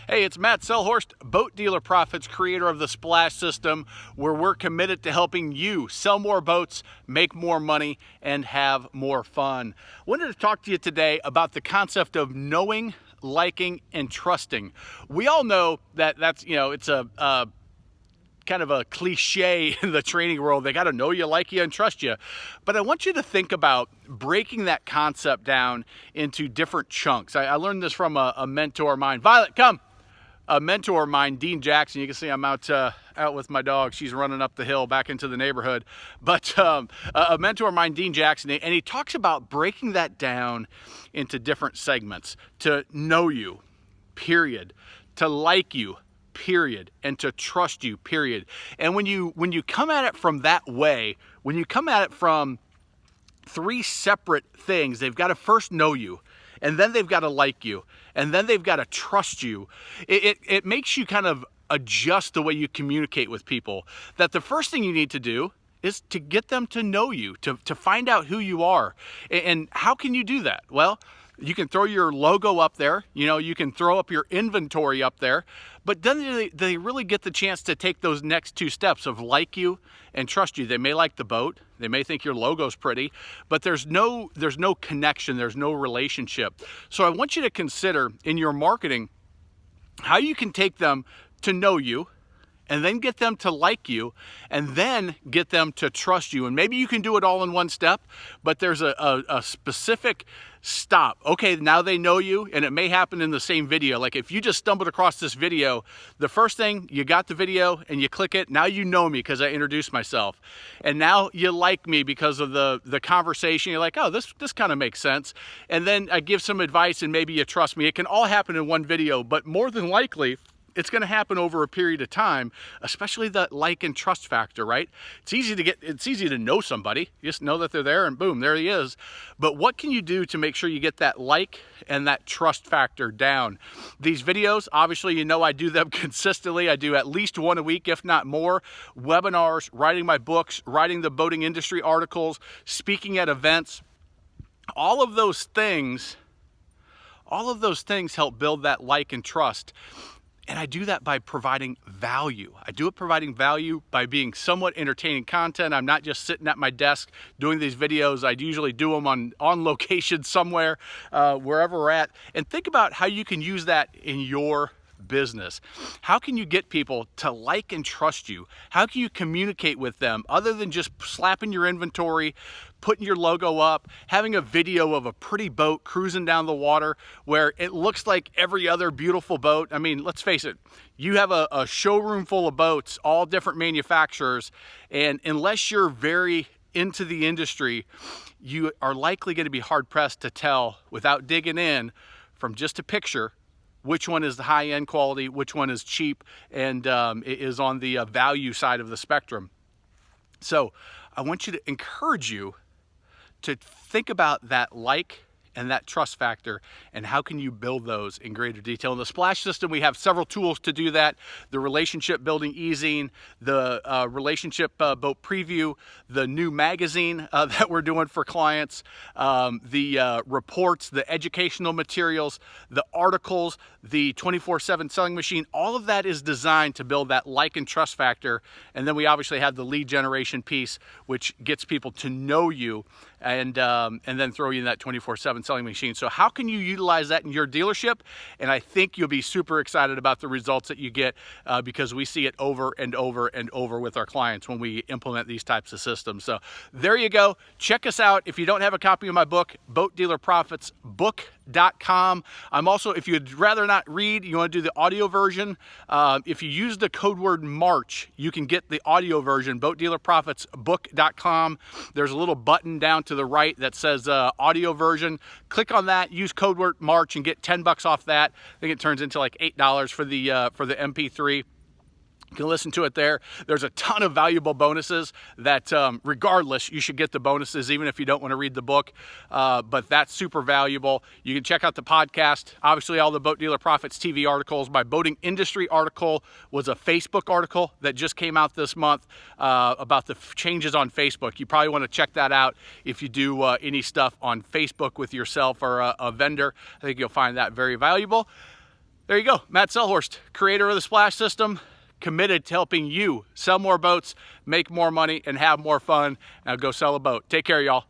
Hey, it's Matt Selhorst, Boat Dealer Profits, creator of the Splash System, where we're committed to helping you sell more boats, make more money, and have more fun. I wanted to talk to you today about the concept of knowing, liking, and trusting. We all know that it's a kind of a cliche in the training world. They got to know you, like you, and trust you. But I want you to think about breaking that concept down into different chunks. I learned this from a mentor of mine. Violet, come. A mentor of mine, Dean Jackson. You can see I'm out with my dog. She's running up the hill back into the neighborhood. But a mentor of mine, Dean Jackson, and he talks about breaking that down into different segments. To know you, period. To like you, period, and to trust you, period. And when you come at it from that way, when you come at it from three separate things, they've got to first know you, and then they've got to like you, and then they've got to trust you. It makes you kind of adjust the way you communicate with people. That the first thing you need to do is to get them to know you, to find out who you are. And how can you do that? Well, you can throw your logo up there, you can throw up your inventory up there, but then they really get the chance to take those next two steps of like you and trust you. They may like the boat, they may think your logo's pretty, but there's no connection, there's no relationship. So I want you to consider in your marketing how you can take them to know you, and then get them to like you, and then get them to trust you. And maybe you can do it all in one step, but there's a specific stop. Okay, now they know you, and it may happen in the same video. Like if you just stumbled across this video, the first thing, you got the video and you click it, now you know me because I introduced myself. And now you like me because of the conversation. You're like, oh, this kind of makes sense. And then I give some advice and maybe you trust me. It can all happen in one video, but more than likely, it's going to happen over a period of time, especially that like and trust factor, right? It's easy to know somebody. You just know that they're there and boom, there he is. But what can you do to make sure you get that like and that trust factor down? These videos, obviously, I do them consistently. I do at least one a week, if not more. Webinars, writing my books, writing the boating industry articles, speaking at events. All of those things help build that like and trust. And I do that by providing value. I do it providing value by being somewhat entertaining content. I'm not just sitting at my desk doing these videos. I usually do them on location somewhere, wherever we're at. And think about how you can use that in your business. How can you get people to like and trust you? How can you communicate with them other than just slapping your inventory, putting your logo up, having a video of a pretty boat cruising down the water where it looks like every other beautiful boat? I mean, let's face it, you have a showroom full of boats, all different manufacturers, and unless you're very into the industry, you are likely going to be hard-pressed to tell without digging in from just a picture which one is the high-end quality, which one is cheap, and is on the value side of the spectrum. So I want you to encourage you to think about that like and that trust factor, and how can you build those in greater detail. In the Splash System, we have several tools to do that. The relationship building e-zine, the relationship boat preview, the new magazine that we're doing for clients, the reports, the educational materials, the articles, the 24/7 selling machine. All of that is designed to build that like and trust factor. And then we obviously have the lead generation piece, which gets people to know you, and then throw you in that 24/7 selling machine. So how can you utilize that in your dealership? And I think you'll be super excited about the results that you get because we see it over and over and over with our clients when we implement these types of systems. So there you go. Check us out. If you don't have a copy of my book, BoatDealerProfitsBook.com. I'm also, if you'd rather not read, you want to do the audio version, if you use the code word March, you can get the audio version, BoatDealerProfitsBook.com. There's a little button down to the right that says audio version. Click on that, use code word March, and get $10 off that. I think it turns into like $8 for the MP3. You can listen to it there. There's a ton of valuable bonuses that regardless, you should get the bonuses even if you don't want to read the book. But that's super valuable. You can check out the podcast. Obviously, all the Boat Dealer Profits TV articles. My boating industry article was a Facebook article that just came out this month about the changes on Facebook. You probably want to check that out if you do any stuff on Facebook with yourself or a vendor. I think you'll find that very valuable. There you go. Matt Selhorst, creator of the Splash System, committed to helping you sell more boats, make more money, and have more fun. Now go sell a boat. Take care, y'all.